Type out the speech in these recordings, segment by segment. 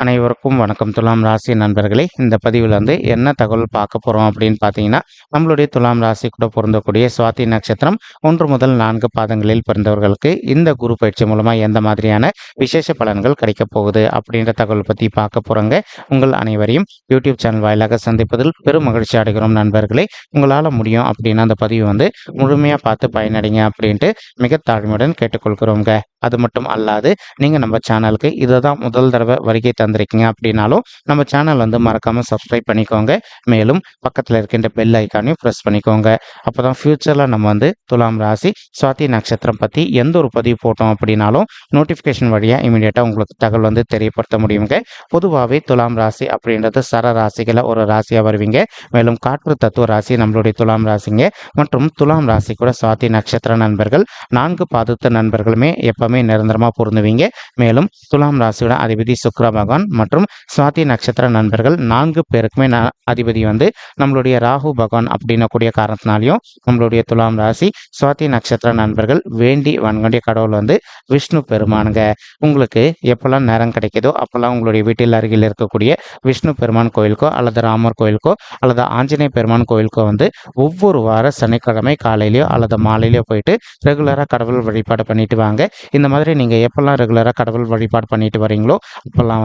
அனைவருக்கும் வணக்கம். துலாம் ராசி நண்பர்களே, இந்த பதிவில் என்ன தகவல் பார்க்க போகிறோம் அப்படின்னு பார்த்தீங்கன்னா, நம்மளுடைய துலாம் ராசி கூட பொருந்தக்கூடிய சுவாதி நட்சத்திரம் 1 முதல் 4 பாதங்களில் பிறந்தவர்களுக்கு இந்த குரு பயிற்சி மூலமாக எந்த மாதிரியான விசேஷ பலன்கள் கிடைக்க போகுது அப்படின்ற தகவல் பற்றி பார்க்க போகிறோங்க. உங்கள் அனைவரையும் யூடியூப் சேனல் வாயிலாக சந்திப்பதில் பெரும் மகிழ்ச்சி அடைகிறோம் நண்பர்களே. உங்களால் முடியும் அப்படின்னா அந்த பதிவு முழுமையாக பார்த்து பயனடைங்க அப்படின்ட்டு மிக தாழ்மையுடன் கேட்டுக்கொள்கிறோங்க. அது மட்டும் அல்லாது நீங்கள் நம்ம சேனலுக்கு இதை தான் முதல் தடவை வருகை தந்திருக்கீங்க அப்படின்னாலும் நம்ம சேனல் மறக்காமல் சப்ஸ்கிரைப் பண்ணிக்கோங்க. மேலும் பக்கத்தில் இருக்கின்ற பெல் ஐக்கானையும் ப்ரெஸ் பண்ணிக்கோங்க. அப்போ தான் ஃப்யூச்சரில் நம்ம துலாம் ராசி சுவாதி நட்சத்திரம் பற்றி எந்த ஒரு பதிவு போட்டோம் அப்படின்னாலும் நோட்டிஃபிகேஷன் வழியாக இமீடியட்டாக உங்களுக்கு தகவல் தெரியப்படுத்த முடியுங்க. பொதுவாகவே துலாம் ராசி அப்படின்றது சர ராசிகளை ஒரு ராசியாக வருவீங்க. மேலும் காற்று தத்துவ ராசி நம்மளுடைய துலாம் ராசிங்க. மற்றும் துலாம் ராசி கூட சுவாதி நட்சத்திர நண்பர்கள் 4 பாதத்து நண்பர்களுமே எப்பவுமே நிரந்தரமாக பொருந்துவீங்க. மேலும் துலாம் ராசியோட அதிபதி சுக்கிர பகவான் மற்றும் சுவாதி நட்சத்திர நண்பர்கள் 4 பேருக்குமே அதிபதி நம்மளுடைய ராகு பகவான் அப்படின்னக்கூடிய காரணத்தினாலையும் நம்மளுடைய துலாம் ராசி சுவாதி நட்சத்திர நண்பர்கள் வேண்டி வணங்கிய கடவுள் விஷ்ணு பெருமானுங்க. உங்களுக்கு எப்பெல்லாம் நேரம் கிடைக்குதோ அப்பெல்லாம் உங்களுடைய வீட்டில் அருகில் இருக்கக்கூடிய விஷ்ணு பெருமான் கோயிலுக்கோ அல்லது ராமர் கோயிலுக்கோ அல்லது ஆஞ்சநேய பெருமான் கோயிலுக்கோ ஒவ்வொரு வார சனிக்கிழமை காலையிலையோ அல்லது மாலையிலையோ போயிட்டு ரெகுலராக கடவுள் வழிபாடு பண்ணிட்டு வாங்க. இந்த மாதிரி நீங்கள் எப்பெல்லாம் ரெகுலராக கடவுள் வழிபாடு பண்ணிட்டு வரீங்களோ அப்பெல்லாம்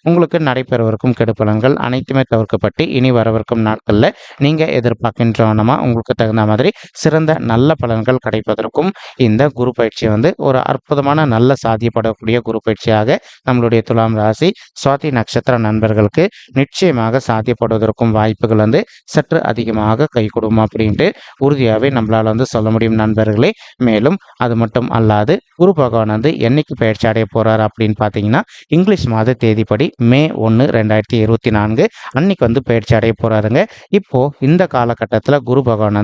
உங்களுக்கு நடைபெறவிருக்கும் கெடுபலன்கள் அனைத்துமே தவிர்க்கப்பட்டு இனி வரவிருக்கும் நாட்களில் நீங்கள் எதிர்பார்க்கின்றவனமா உங்களுக்கு தகுந்த மாதிரி சிறந்த நல்ல பலன்கள் கிடைப்பதற்கும் இந்த குரு பயிற்சி ஒரு அற்புதமான நல்ல சாத்தியப்படக்கூடிய குரு பயிற்சியாக நம்மளுடைய துலாம் ராசி சுவாதி நட்சத்திர நண்பர்களுக்கு நிச்சயமாக சாத்தியப்படுவதற்கும் வாய்ப்புகள் சற்று அதிகமாக கை கொடுக்கும் அப்படின்ட்டு உறுதியாகவே நம்மளால் சொல்ல முடியும் நண்பர்களே. மேலும் அது மட்டும் அல்லாது குரு பகவான் என்னைக்கு பயிற்சி அடைய போறாரு அப்படின்னு பார்த்தீங்கன்னா, இங்கிலீஷ் மாத தேதிப்படி மே 1, 2024 அன்னைக்கு பயிற்சி அடைய போறாருங்க. இப்போ இந்த காலகட்டத்தில் குரு பகவான்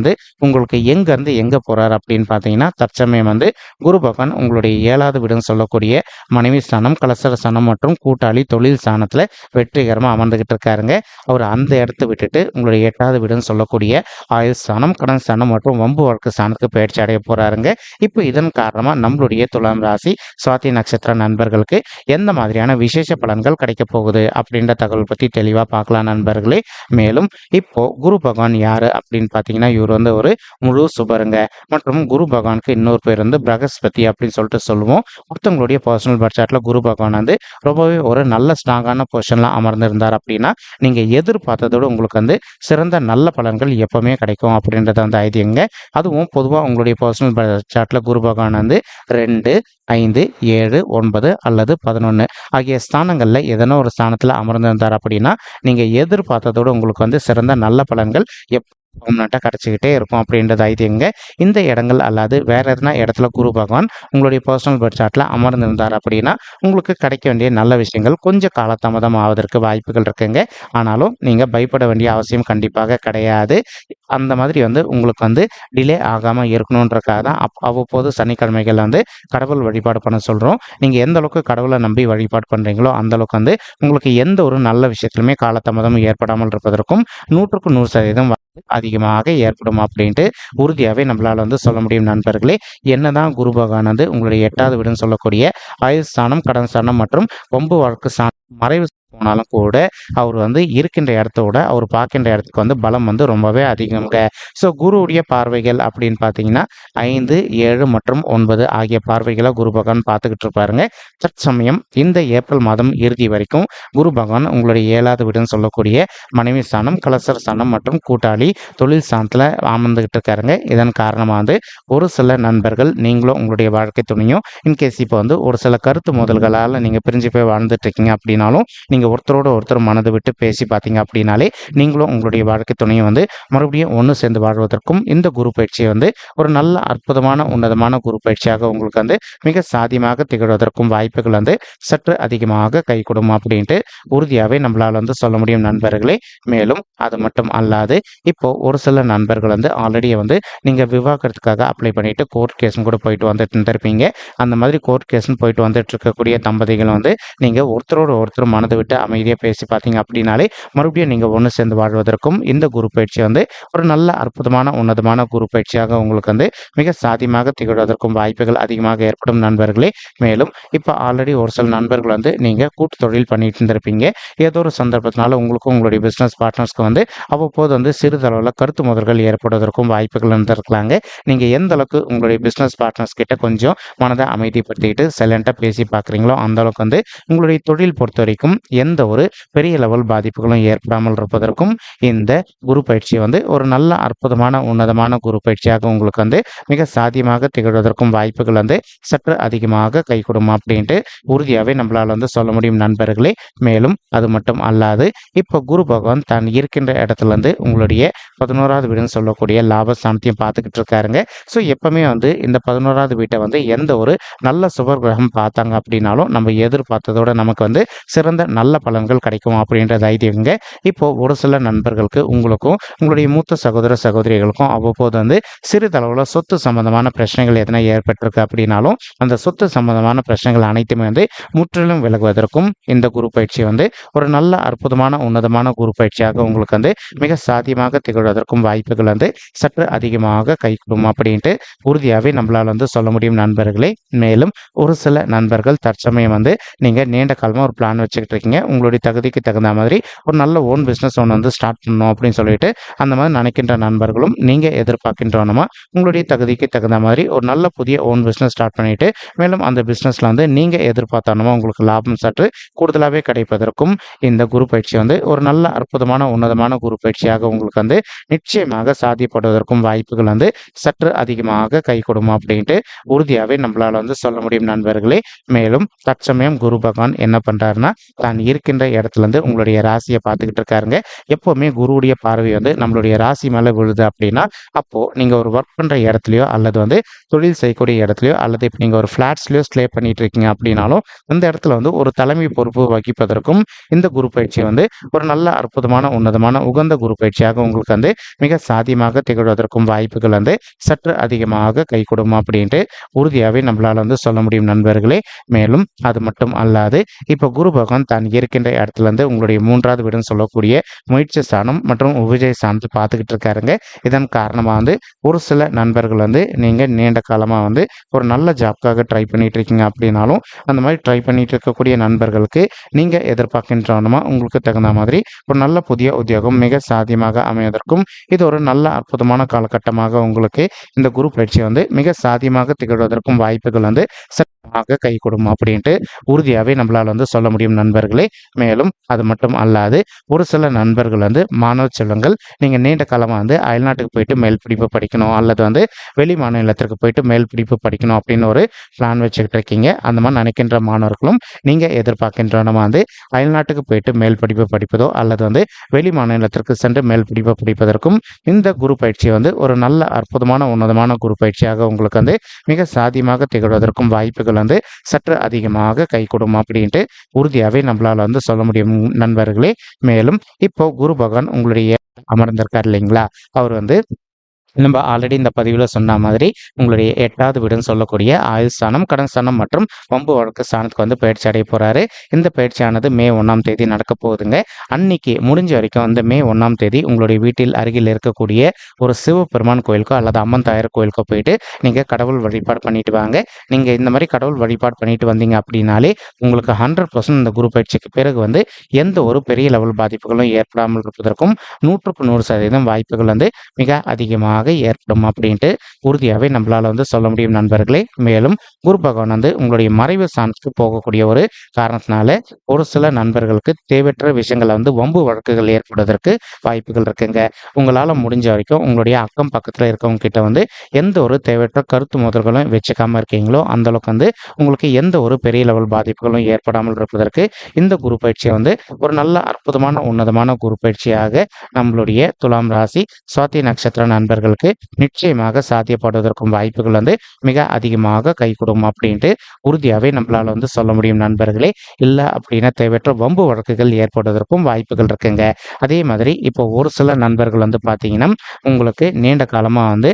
உங்களுக்கு எங்கேருந்து எங்கே போறாரு அப்படின்னு பார்த்தீங்கன்னா, தற்சமயம் குரு பகவான் உங்களுடைய 7வது வீடுன்னு சொல்லக்கூடிய மனைவி ஸ்தானம், கலசர ஸ்தானம் மற்றும் கூட்டாளி தொழில் ஸ்தானத்தில் வெற்றிகரமாக அமர்ந்துகிட்டு இருக்காருங்க. அவர் அந்த இடத்த விட்டுட்டு உங்களுடைய 8வது வீடுன்னு சொல்லக்கூடிய ஆயுள் ஸ்தானம், கடன் ஸ்தானம் மற்றும் வம்பு வழக்கு ஸ்தானத்துக்கு பயிற்சி அடைய போறாருங்க. இப்போ இதன் காரணமாக நம்மளுடைய துலாம் ராசி சுவாதி நட்சத்திர நண்பர்களுக்கு எந்த மாதிரியான விசேஷ பலன்கள் கிடைக்க போகுது அப்படின்ற தகவல் பற்றி தெளிவாக பார்க்கலாம் நண்பர்களே. மேலும் இப்போ குரு பகவான் யாரு அப்படின்னு பார்த்தீங்கன்னா, இவர் ஒரு முழு சுபருங்க. மற்றும் குரு பகவானுக்கு இன்னொரு பேர் பிரகஸ்பதி அப்படின்னு சொல்லிட்டு சொல்லுவோம். ஒருத்தவங்களுடைய பர்சனல் பட்ஜெட்டில் குரு பகவான் ரொம்பவே ஒரு நல்ல ஸ்ட்ராங்கான பொசிஷன்ல அமர்ந்திருந்தார் அப்படின்னா நீங்க எதிர்பார்த்ததோடு உங்களுக்கு சிறந்த நல்ல பலன்கள் எப்பவுமே கிடைக்கும் அப்படின்றது ஐதியங்க. அதுவும் பொதுவாக உங்களுடைய பர்சனல் பட்ஜெட்டில் குரு பகவான் 2, 5, 7, 9 அல்லது 11 ஆகிய ஸ்தானங்களில் எதனோ ஒரு ஸ்தானத்தில் அமர்ந்திருந்தார் அப்படின்னா நீங்கள் எதிர்பார்த்ததோடு உங்களுக்கு சிறந்த நல்ல பலன்கள் பர்மனெண்ட்டாக கிடச்சிக்கிட்டே இருக்கும் அப்படின்றது ஐதியங்க. இந்த இடங்கள் அல்லாது வேற எதனா இடத்துல குரு பகவான் உங்களுடைய பர்சனல் பட்ஜெட்டில் அமர்ந்திருந்தார் அப்படின்னா உங்களுக்கு கிடைக்க வேண்டிய நல்ல விஷயங்கள் கொஞ்சம் காலதாமதம் ஆவதற்கு வாய்ப்புகள் இருக்குங்க. ஆனாலும் நீங்கள் பயப்பட வேண்டிய அவசியம் கண்டிப்பாக கிடையாது. அந்த மாதிரி உங்களுக்கு டிலே ஆகாமல் இருக்கணுன்றக்காக தான் அவ்வப்போது சனிக்கிழமைகள் கடவுள் வழிபாடு பண்ண சொல்கிறோம். நீங்கள் எந்த அளவுக்கு கடவுளை நம்பி வழிபாடு பண்ணுறீங்களோ அந்த அளவுக்கு உங்களுக்கு எந்த ஒரு நல்ல விஷயத்திலுமே காலதாமதம் ஏற்படாமல் இருப்பதற்கும் 100க்கு 100% அதிகமாக ஏற்படும் அப்படின்ட்டு உறுதியாகவே நம்மளால் சொல்ல முடியும் நண்பர்களே. என்னதான் குரு பகவான் உங்களுடைய 8வது வீடுன்னு சொல்லக்கூடிய ஆயுள் ஸ்தானம், கடன் ஸ்தானம் மற்றும் வம்பு வழக்கு ஸ்தானம் மறைவு போனாலும் கூட அவர் இருக்கின்ற இடத்தோட அவர் பார்க்கின்ற இடத்துக்கு பலம் ரொம்பவே அதிகங்க. ஸோ குருவுடைய பார்வைகள் அப்படின்னு பார்த்தீங்கன்னா 5, 7 மற்றும் 9 ஆகிய பார்வைகளை குரு பகவான் பார்த்துக்கிட்டு இருப்பாருங்க. தற்சமயம் இந்த ஏப்ரல் மாதம் இறுதி வரைக்கும் குரு பகவான் உங்களுடைய 7வது வீடுன்னு சொல்லக்கூடிய மனைவி ஸ்தானம், கலசர ஸ்தானம் மற்றும் கூட்டாளி தொழில் ஸ்தானத்தில் அமர்ந்துகிட்டு இருக்காருங்க. இதன் காரணமாக ஒரு சில நண்பர்கள் நீங்களும் உங்களுடைய வாழ்க்கை துணையும் இன்கேஸ் இப்போ ஒரு சில கருத்து மோதல்களால் நீங்கள் பிரிஞ்சு போய் வாழ்ந்துட்டு இருக்கீங்க அப்படின்னாலும் நீங்கள் ஒருத்தரோட ஒருத்தர் மனதை விட்டு பேசி பார்த்தீங்க அப்படின்னாலே நீங்களும் உங்களுடைய வாழ்க்கை துணையை மறுபடியும் ஒன்று சேர்ந்து வாழ்வதற்கும் இந்த குரு பயிற்சியை ஒரு நல்ல அற்புதமான உன்னதமான குரு பயிற்சியாக உங்களுக்கு மிக சாதியமாக திகழ்வதற்கும் வாய்ப்புகள் சற்று அதிகமாக கை கொடுக்கும் அப்படின்ட்டு உறுதியாகவே நம்மளால் சொல்ல முடியும் நண்பர்களே. மேலும் அது மட்டும் அல்லாது இப்போ ஒரு சில நண்பர்கள் ஆல்ரெடி நீங்கள் விவாகரத்துக்காக அப்ளை பண்ணிட்டு கோர்ட் கேஸும் கூட போயிட்டு வந்துட்டு இருந்திருப்பீங்க. அந்த மாதிரி கோர்ட் கேஸ்ன்னு போயிட்டு வந்துட்டு இருக்கக்கூடிய தம்பதிகள் நீங்கள் ஒருத்தரோட ஒருத்தர் மனதை விட்டு அமைதியாக பேசி பார்த்தீங்க அப்படின்னாலே மறுபடியும் நீங்கள் ஒன்று சேர்ந்து வாழ்வதற்கும் இந்த குரு பயிற்சி வந்து ஒரு நல்ல அற்புதமான உன்னதமான குரு பயிற்சியாக உங்களுக்கு வந்து மிக சாத்தியமாக திகழ்வதற்கும் வாய்ப்புகள் அதிகமாக ஏற்படும் நண்பர்களே. மேலும் இப்போ ஆல்ரெடி ஒரு சில நண்பர்கள் வந்து நீங்கள் கூட்டு தொழில் பண்ணிட்டு இருந்திருப்பீங்க. ஏதோ ஒரு சந்தர்ப்பத்தினால உங்களுக்கும் உங்களுடைய பிஸ்னஸ் பார்ட்னர்ஸ்க்கு வந்து அவ்வப்போது வந்து சிறிதளவில் கருத்து மோதல்கள் ஏற்படுவதற்கும் வாய்ப்புகள் இருந்திருக்கலாங்க. நீங்கள் எந்த அளவுக்கு உங்களுடைய பிஸ்னஸ் பார்ட்னர்ஸ் கிட்ட கொஞ்சம் மனதை அமைதிப்படுத்திக்கிட்டு சைலண்டாக பேசி பார்க்குறீங்களோ அந்த அளவுக்கு வந்து உங்களுடைய தொழில் பொறுத்த வரைக்கும் எந்த ஒரு பெரிய லெவல் பாதிப்புகளும் ஏற்படாமல் இருப்பதற்கும் இந்த குரு பயிற்சி வந்து ஒரு நல்ல அற்புதமான உன்னதமான குரு பயிற்சியாக உங்களுக்கு வந்து மிக சாத்தியமாக திகழ்வதற்கும் வாய்ப்புகள் வந்து சற்று அதிகமாக கைகூடும் அப்படின்ட்டு உறுதியாகவே நம்மளால் வந்து சொல்ல முடியும் நண்பர்களே. மேலும் அது மட்டும் அல்லாது இப்போ குரு பகவான் தான் இருக்கின்ற இடத்துல இருந்து உங்களுடைய 11வது வீடுன்னு சொல்லக்கூடிய லாபஸ்தானத்தையும் பார்த்துக்கிட்டு இருக்காருங்க. ஸோ எப்பவுமே வந்து இந்த 11வது வீட்டை வந்து எந்த ஒரு நல்ல சுபர் கிரகம் பார்த்தாங்க அப்படின்னாலும் நம்ம எதிர்பார்த்ததோட நமக்கு வந்து சிறந்த நல்ல பலன்கள் கிடைக்கும் அப்படின்றது ஐதீகங்க. இப்போ ஒரு சில நண்பர்களுக்கு உங்களுக்கும் உங்களுடைய மூத்த சகோதர சகோதரிகளுக்கும் அவ்வப்போது வந்து சிறிதளவில் சொத்து சம்பந்தமான பிரச்சனைகள் எதனா ஏற்பட்டிருக்கு அப்படின்னாலும் அந்த சொத்து சம்பந்தமான பிரச்சனைகள் அனைத்துமே வந்து முற்றிலும் விலகுவதற்கும் இந்த குரு பயிற்சி வந்து ஒரு நல்ல அற்புதமான உன்னதமான குரு பயிற்சியாக உங்களுக்கு வந்து மிக சாத்தியமாக திகழ்வதற்கும் வாய்ப்புகள் வந்து சற்று அதிகமாக கைகூடும் அப்படின்ட்டு உறுதியாகவே நம்மளால் வந்து சொல்ல முடியும் நண்பர்களே. மேலும் ஒரு சில நண்பர்கள் தற்சமயம் வந்து நீங்கள் நீண்ட காலமாக ஒரு பிளான் வச்சுக்கிட்டு இருக்கீங்க. உங்களுடைய தகுதிக்கு தகுந்த மாதிரி ஒரு நல்ல ஓன் பிஸ்னஸ் ஒன்று வந்து ஸ்டார்ட் பண்ணணும் அப்படின்னு சொல்லிட்டு அந்த மாதிரி நினைக்கின்ற நண்பர்களும் நீங்கள் எதிர்பார்க்கின்றோமா உங்களுடைய தகுதிக்கு தகுந்த மாதிரி ஒரு நல்ல புதிய ஓன் பிஸ்னஸ் ஸ்டார்ட் பண்ணிட்டு மேலும் அந்த பிஸ்னஸில் வந்து நீங்கள் எதிர்பார்த்தானமா உங்களுக்கு லாபம் சற்று கூடுதலாகவே கிடைப்பதற்கும் இந்த குரு பயிற்சி வந்து ஒரு நல்ல அற்புதமான உன்னதமான குரு பயிற்சியாக உங்களுக்கு வந்து நிச்சயமாக சாத்தியப்படுவதற்கும் வாய்ப்புகள் வந்து சற்று அதிகமாக கைகூடும் அப்படின்ட்டு உறுதியாகவே நம்மளால் வந்து சொல்ல முடியும் நண்பர்களே. மேலும் தற்சமயம் குரு பகவான் என்ன பண்ணுறாருன்னா தான் இருக்கின்ற இடத்துல இருந்து உங்களுடைய ராசியை பார்த்துக்கிட்டு இருக்காருங்க. எப்போவுமே குருவுடைய பார்வை வந்து நம்மளுடைய ராசி மேலே விழுது அப்படின்னா அப்போது நீங்கள் ஒரு ஒர்க் பண்ணுற இடத்துலையோ அல்லது வந்து தொழில் செய்யக்கூடிய இடத்துலையோ அல்லது இப்போ நீங்கள் ஒரு ஃப்ளாட்ஸ்லையோ ஸ்டே பண்ணிட்டு இருக்கீங்க அப்படின்னாலும் அந்த இடத்துல வந்து ஒரு தலைமை பொறுப்பு வகிப்பதற்கும் இந்த குரு பயிற்சி வந்து ஒரு நல்ல அற்புதமான உன்னதமான உகந்த குரு பயிற்சியாக உங்களுக்கு வந்து மிக சாத்தியமாக திகழ்வதற்கும் வாய்ப்புகள் வந்து சற்று அதிகமாக கைகூடும் அப்படின்ட்டு உறுதியாகவே நம்மளால் வந்து சொல்ல முடியும் நண்பர்களே. மேலும் அது மட்டும் அல்லாது இப்போ குரு பகவான் தான் இருக்கின்ற இடத்துல இருந்து உங்களுடைய 3வது வீடுன்னு சொல்லக்கூடிய முயற்சி ஸ்தானம் மற்றும் உபஜய ஸ்தானத்தை பார்த்துக்கிட்டு இருக்காருங்க. இதன் காரணமாக வந்து ஒரு சில நண்பர்கள் வந்து நீங்கள் நீண்ட காலமாக வந்து ஒரு நல்ல ஜாப்காக ட்ரை பண்ணிட்டு இருக்கீங்க அப்படின்னாலும் அந்த மாதிரி ட்ரை பண்ணிட்டு இருக்கக்கூடிய நண்பர்களுக்கு நீங்கள் எதிர்பார்க்கின்றனமா உங்களுக்கு தகுந்த மாதிரி ஒரு நல்ல புதிய உத்தியோகம் மிக சாத்தியமாக அமைவதற்கும் இது ஒரு நல்ல அற்புதமான காலகட்டமாக உங்களுக்கு இந்த குரு பயிற்சி வந்து மிக சாத்தியமாக திகழ்வதற்கும் வாய்ப்புகள் வந்து சட்டமாக கை கொடுக்கும் அப்படின்ட்டு உறுதியாகவே நம்மளால் வந்து சொல்ல முடியும் நண்பர்களே. மேலும் அது மட்டும் அல்லாது ஒரு சில நண்பர்கள் வந்து மாணவ செல்வங்கள் நீங்கள் நீண்ட காலமாக வந்து அயல்நாட்டுக்கு போயிட்டு மேல் படிப்பு படிக்கணும் அல்லது வந்து வெளி மாநிலத்திற்கு போயிட்டு மேல் படிப்பு படிக்கணும் அப்படின்னு ஒரு பிளான் வச்சுக்கிட்டு இருக்கீங்க. அந்த மாதிரி நினைக்கின்ற மாணவர்களும் நீங்கள் எதிர்பார்க்கின்றனமா வந்து அயல்நாட்டுக்கு போயிட்டு மேல் படிப்பு படிப்பதோ அல்லது வந்து வெளி மாநிலத்திற்கு சென்று மேல் படிப்பு படிப்பதற்கும் இந்த குரு பயிற்சி வந்து ஒரு நல்ல அற்புதமான உன்னதமான குரு பயிற்சியாக உங்களுக்கு வந்து மிக சாத்தியமாக திகழ்வதற்கும் வாய்ப்புகள் வந்து சற்று அதிகமாக கைகூடும் அப்படின்ட்டு உறுதியாகவே நம்மளால் வந்து சொல்ல முடியும் நண்பர்களே. மேலும் இப்போ குரு பகவான் உங்களுடைய அமர்ந்திருக்கார் இல்லைங்களா, அவர் வந்து நம்ம ஆல்ரெடி இந்த பதிவில் சொன்ன மாதிரி உங்களுடைய 8வது வீடுன்னு சொல்லக்கூடிய ஆயுள் ஸ்தானம், கடன் ஸ்தானம் மற்றும் வம்பு வழக்கு ஸ்தானத்துக்கு வந்து பயிற்சி அடைய போகிறாரு. இந்த பயிற்சியானது மே 1ஆம் தேதி நடக்க போகுதுங்க. அன்னைக்கு முடிஞ்ச வரைக்கும் இந்த மே 1ஆம் தேதி உங்களுடைய வீட்டில் அருகில் இருக்கக்கூடிய ஒரு சிவபெருமான் கோயிலுக்கோ அல்லது அம்மன் தாயார் கோயிலுக்கோ போயிட்டு நீங்கள் கடவுள் வழிபாடு பண்ணிட்டு வாங்க. நீங்கள் இந்த மாதிரி கடவுள் வழிபாடு பண்ணிட்டு வந்தீங்க அப்படின்னாலே உங்களுக்கு 100% இந்த குரு பயிற்சிக்கு பிறகு வந்து எந்த ஒரு பெரிய லெவல் பாதிப்புகளும் ஏற்படாமல் இருப்பதற்கும் 100க்கு 100% வாய்ப்புகள் வந்து மிக அதிகமாக ஏற்படும் அப்படின்ட்டு உறுதியாகவே நம்மளால வந்து சொல்ல முடியும் நண்பர்களே. மேலும் குரு பகவான் வந்து உங்களுடைய மறைவு ஸ்தானத்துக்கு போகக்கூடிய ஒரு காரணத்தினால ஒரு சில நண்பர்களுக்கு தேவையற்ற விஷயங்களை வந்து வம்பு வழக்குகள் ஏற்படுவதற்கு வாய்ப்புகள் இருக்குங்க. உங்களால் முடிஞ்ச வரைக்கும் உங்களுடைய அக்கம் பக்கத்தில் இருக்கவங்க கிட்ட வந்து எந்த ஒரு தேவையற்ற கருத்து மோதல்களும் வச்சுக்காம இருக்கீங்களோ அந்த அளவுக்கு வந்து உங்களுக்கு எந்த ஒரு பெரிய லெவல் பாதிப்புகளும் ஏற்படாமல் இருப்பதற்கு இந்த குரு பயிற்சியை வந்து ஒரு நல்ல அற்புதமான உன்னதமான குரு பயிற்சியாக நம்மளுடைய துலாம் ராசி சுவாதி நட்சத்திர நண்பர்களுக்கு நிச்சயமாக சாத்தியப்படுவதற்கும் வாய்ப்புகள் வந்து மிக அதிகமாக கைகூடும் அப்படின்ட்டு உறுதியாகவே நம்மளால வந்து சொல்ல முடியும் நண்பர்களே. இல்லை அப்படின்னா தேவையற்ற வம்பு வழக்குகள் ஏற்படுவதற்கும் வாய்ப்புகள் இருக்குங்க. அதே மாதிரி இப்போ ஒரு சில நண்பர்கள் வந்து பார்த்தீங்கன்னா உங்களுக்கு நீண்ட காலமாக வந்து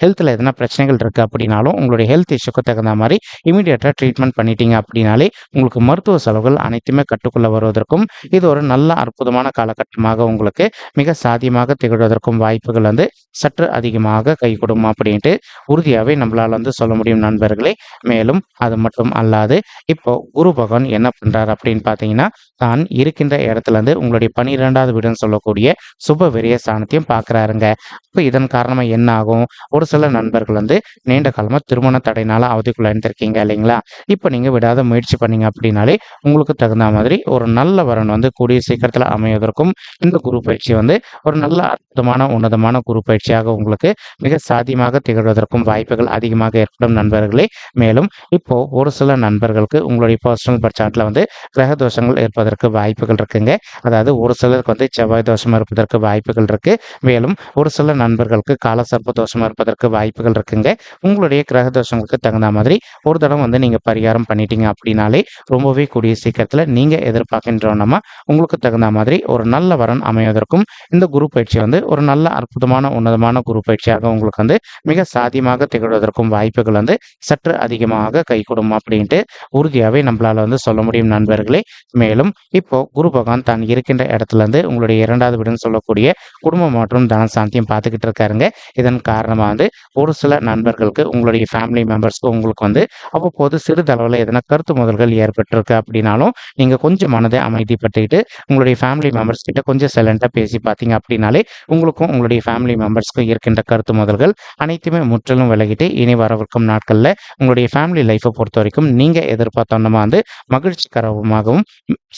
ஹெல்த்தில் எதனா பிரச்சனைகள் இருக்குது அப்படின்னாலும் உங்களுடைய ஹெல்த் இஷ்யூக்கு தகுந்த மாதிரி இமீடியட்டாக ட்ரீட்மெண்ட் பண்ணிட்டீங்க அப்படின்னாலே உங்களுக்கு மருத்துவ செலவுகள் அனைத்துமே கட்டுக்குள்ளே வருவதற்கும் இது ஒரு நல்ல அற்புதமான காலகட்டமாக உங்களுக்கு மிக சாத்தியமாக திகழ்வதற்கும் வாய்ப்புகள் வந்து சற்று அதிகமாக கைகூடும் அப்படின்ட்டு உறுதியாகவே நம்மளால் வந்து சொல்ல முடியும் நண்பர்களே. மேலும் அது மட்டும் அல்லாது இப்போ குரு பகவான் என்ன பண்ணுறாரு அப்படின்னு பார்த்தீங்கன்னா தான் இருக்கின்ற இடத்துல இருந்து உங்களுடைய 12வது வீடுன்னு சொல்லக்கூடிய சுப விரய ஸ்தானத்தையும் பார்க்குறாருங்க. இப்போ இதன் காரணமாக என்ன ஆகும், ஒரு சில நண்பர்கள் வந்து நீண்ட காலமாக திருமண தடையினால அவதிக்குள்ளாயிருந்திருக்கீங்க இல்லைங்களா. இப்போ நீங்கள் விடாத முயற்சி பண்ணீங்க அப்படின்னாலே உங்களுக்கு தகுந்த மாதிரி ஒரு நல்ல வரன் வந்து கூடிய சீக்கிரத்தில் அமைவதற்கும் இந்த குரு பயிற்சி வந்து ஒரு நல்ல அற்புதமான உன்னதமான குரு பயிற்சியாக உங்களுக்கு மிக சாத்தியமாக திகழ்வதற்கும் வாய்ப்புகள் அதிகமாக ஏற்படும் நண்பர்களே. மேலும் இப்போ ஒரு சில நண்பர்களுக்கு உங்களுடைய பர்சனல் பட்சாட்டில் வந்து கிரக தோஷங்கள் ஏற்பதற்கு வாய்ப்புகள் இருக்குங்க. அதாவது ஒரு சிலருக்கு வந்து செவ்வாய் தோஷம் இருப்பதற்கு வாய்ப்புகள் இருக்கு. மேலும் ஒரு சில நண்பர்களுக்கு காலசர்ப்ப தோஷம் இருப்பதற்கு வாய்ப்புகள் இருக்குங்க. உங்களுடைய கிரக தோஷங்களுக்கு தகுந்த மாதிரி ஒரு தடவை வந்து நீங்க பரிகாரம் பண்ணிட்டீங்க அப்படின்னாலே ரொம்பவே கூடிய சீக்கிரத்தில் நீங்க எதிர்பார்க்கின்றோம்னா உங்களுக்கு தகுந்த மாதிரி ஒரு நல்ல வரன் அமைவதற்கும் இந்த குரு பயிற்சி வந்து ஒரு நல்ல அற்புதமான உன்னதமான குரு பயிற்சியாக உங்களுக்கு வந்து மிக சாத்தியமாக திகழ்வதற்கும் வாய்ப்புகள் வந்து சற்று அதிகமாக கைகூடும் அப்படின்ட்டு உறுதியாகவே நம்மளால வந்து சொல்ல முடியும் நண்பர்களே. மேலும் இப்போ குரு பகவான் தான் இருக்கின்ற இடத்துல இருந்து உங்களுடைய 2வது வீடுன்னு சொல்லக்கூடிய குடும்பம் மற்றும் தனசாந்தியம் பார்த்துக்கிட்டு இருக்காருங்க. இதன் காரணமாக வந்து ஒரு சில நண்பர்களுக்கு உங்களுடைய ஃபேமிலி மெம்பர்ஸ்க்கு உங்களுக்கு வந்து அவ்வப்போது சிறிதளவில் எதனா கருத்து மோதல்கள் ஏற்பட்டிருக்கு அப்படின்னாலும் நீங்கள் கொஞ்சம் மனதை அமைதிப்படுத்திக்கிட்டு உங்களுடைய ஃபேமிலி மெம்பர்ஸ் கிட்ட கொஞ்சம் சைலண்டாக பேசி பார்த்தீங்க அப்படின்னாலே உங்களுக்கும் உங்களுடைய ஃபேமிலி மெம்பர்ஸ்க்கும் இருக்கின்ற கருத்து மோதல்கள் அனைத்துமே முற்றிலும் விலகிட்டு இனி வரவிருக்கும் நாட்களில் உங்களுடைய ஃபேமிலி லைஃப்பை பொறுத்த வரைக்கும் நீங்கள் எதிர்பார்த்தோன்னா வந்து மகிழ்ச்சிகரமாகவும்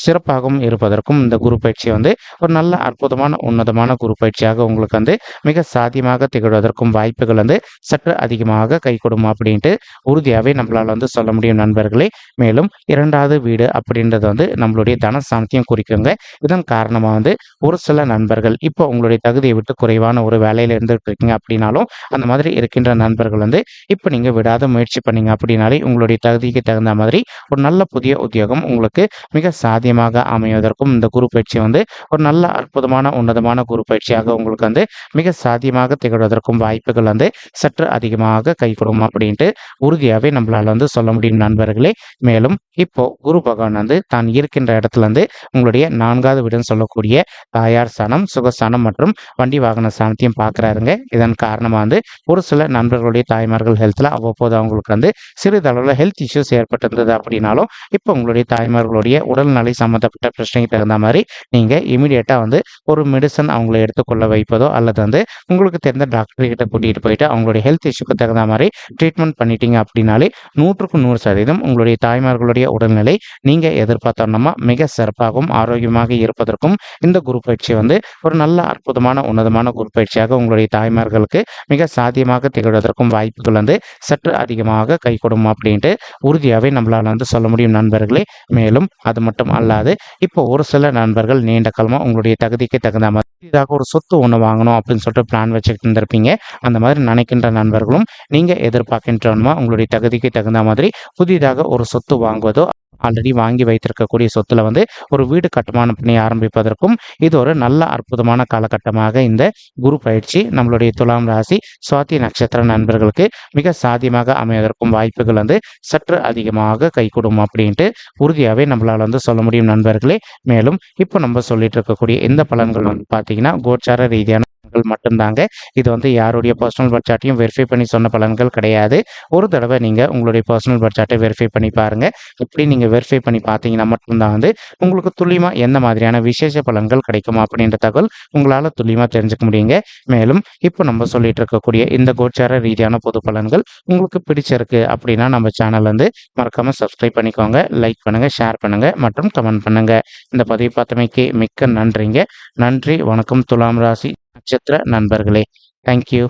சிறப்பாகவும் இருப்பதற்கும் இந்த குரு பயிற்சி வந்து ஒரு நல்ல அற்புதமான உன்னதமான குரு பயிற்சியாக உங்களுக்கு வந்து மிக சாத்தியமாக திகழ்வதற்கும் வாய்ப்புகள் வந்து சற்று அதிகமாக கைகூடும் அப்படின்ட்டு உறுதியாகவே நம்மளால் வந்து சொல்ல முடியும் நண்பர்களே. மேலும் 2வது வீடு அப்படின்றது வந்து நம்மளுடைய தனசாந்தியம் குறிக்குங்க. இதன் காரணமாக வந்து ஒரு சில நண்பர்கள் இப்போ உங்களுடைய தகுதியை விட்டு குறைவான ஒரு வேலையில் இருந்துகிட்டு இருக்கீங்க அப்படின்னாலும் அந்த மாதிரி இருக்கின்ற நண்பர்கள் வந்து இப்போ நீங்கள் விடாத முயற்சி பண்ணீங்க அப்படின்னாலே உங்களுடைய தகுதிக்கு தகுந்த மாதிரி ஒரு நல்ல புதிய உத்தியோகம் உங்களுக்கு மிக சாத்தியமாக அமைவதற்கும் இந்த குரு பயிற்சி வந்து ஒரு நல்ல அற்புதமான உன்னதமான குரு பயிற்சியாக உங்களுக்கு வந்து மிக சாத்தியமாக திகழ்வதற்கும் வாய்ப்புகள் வந்து சற்று அதிகமாக கைகூடும் அப்படின்ட்டு உறுதியாகவே நம்மளால வந்து சொல்ல முடியும் நண்பர்களே. மேலும் இப்போ குரு பகவான் வந்து தான் இருக்கின்ற இடத்துல இருந்து உங்களுடைய 4வது வீடுன்னு சொல்லக்கூடிய தாயார் ஸ்தானம், சுகஸ்தானம் மற்றும் வண்டி வாகன ஸ்தானத்தையும் பார்க்குறாருங்க. இதன் காரணமாக வந்து ஒரு சில நண்பர்களுடைய தாய்மார்கள் ஹெல்த்தில் அவ்வப்போது அவங்களுக்கு வந்து சிறிதளவில் ஹெல்த் இஷ்யூஸ் ஏற்பட்டிருந்தது அப்படின்னாலும் இப்போ உங்களுடைய தாய்மார்களுடைய உடல்நிலை சம்மந்தப்பட்ட பிரச்சனைக்கு தகுந்த மாதிரி நீங்கள் இமீடியட்டாக வந்து ஒரு மெடிசன் அவங்கள எடுத்துக்கொள்ள வைப்பதோ அல்லது வந்து உங்களுக்கு தெரிந்த டாக்டர் கிட்ட கூட்டிகிட்டு போயிட்டு அவங்களுடைய ஹெல்த் இஷ்யூக்கு தகுந்த மாதிரி ட்ரீட்மெண்ட் பண்ணிட்டீங்க அப்படின்னாலே 100% உங்களுடைய தாய்மார்களுடைய உடல்நிலை நீங்கள் எதிர்பார்த்தோன்னா மிக சிறப்பாகவும் ஆரோக்கியமாக இருப்பதற்கும் இந்த குரு பயிற்சி வந்து ஒரு நல்ல அற்புதமான உன்னதமான குரு பயிற்சியாக உங்களுடைய தாய்மார்களுக்கு மிக சாத்தியமாக திகழ்வதற்கும் வாய்ப்புகள் வந்து சற்று அதிகமாக கைகூடும் அப்படின்ட்டு உறுதியாகவே நம்மளால் வந்து சொல்ல முடியும் நண்பர்களே. மேலும் அது மட்டும் அல்லாது இப்போ ஒரு சில நண்பர்கள் நீண்ட காலமாக உங்களுடைய தகுதிக்கு தகுந்த மாதிரி புதிதாக ஒரு சொத்து ஒன்று வாங்கணும் அப்படின்னு சொல்லிட்டு பிளான் வச்சுக்கிட்டு இருந்திருப்பீங்க. அந்த மாதிரி நினைக்கின்ற நண்பர்களும் நீங்கள் எதிர்பார்க்கின்றமா உங்களுடைய தகுதிக்கு தகுந்த மாதிரி புதிதாக ஒரு சொத்து வாங்குவதோ ஆல்ரெடி வாங்கி வைத்திருக்கக்கூடிய சொத்துல வந்து ஒரு வீடு கட்டுமானம் பண்ணி ஆரம்பிப்பதற்கும் இது ஒரு நல்ல அற்புதமான காலகட்டமாக இந்த குரு பயிற்சி நம்மளுடைய துலாம் ராசி சுவாதி நட்சத்திர நண்பர்களுக்கு மிக சாத்தியமாக அமைவதற்கும் வாய்ப்புகள் வந்து சற்று அதிகமாக கைகூடும் அப்படின்ட்டு உறுதியாகவே நம்மளால் வந்து சொல்ல முடியும் நண்பர்களே. மேலும் இப்போ நம்ம சொல்லிட்டு இருக்கக்கூடிய இந்த பலன்கள் வந்து பார்த்தீங்கன்னா கோச்சார ரீதியான மட்டும்தாங்க. இது வந்து யாருடைய பர்சனல் பட்ஜெட்டையும் வெரிஃபை பண்ணி சொன்ன பலன்கள் கிடையாது. ஒரு தடவை நீங்கள் உங்களுடைய பர்சனல் பட்ஜெட்டை வெரிஃபை பண்ணி பாருங்கள். இப்படி நீங்கள் வெரிஃபை பண்ணி பார்த்தீங்கன்னா மட்டும்தான் வந்து உங்களுக்கு துல்லியமாக எந்த மாதிரியான விசேஷ பலன்கள் கிடைக்கும் அப்படின்ற தகவல் உங்களால் துல்லியமாக தெரிஞ்சுக்க முடியுங்க. மேலும் இப்போ நம்ம சொல்லிட்டு இருக்கக்கூடிய இந்த கோச்சார ரீதியான பொது பலன்கள் உங்களுக்கு பிடிச்சிருக்கு அப்படின்னா நம்ம சேனல் வந்து மறக்காமல் சப்ஸ்கிரைப் பண்ணிக்கோங்க, லைக் பண்ணுங்கள், ஷேர் பண்ணுங்கள் மற்றும் கமெண்ட் பண்ணுங்கள். இந்த பதிவு பார்த்தமைக்கு மிக்க நன்றிங்க. நன்றி, வணக்கம் துலாம் ராசி நட்சத்திர நண்பர்களே. தேங்க்யூ.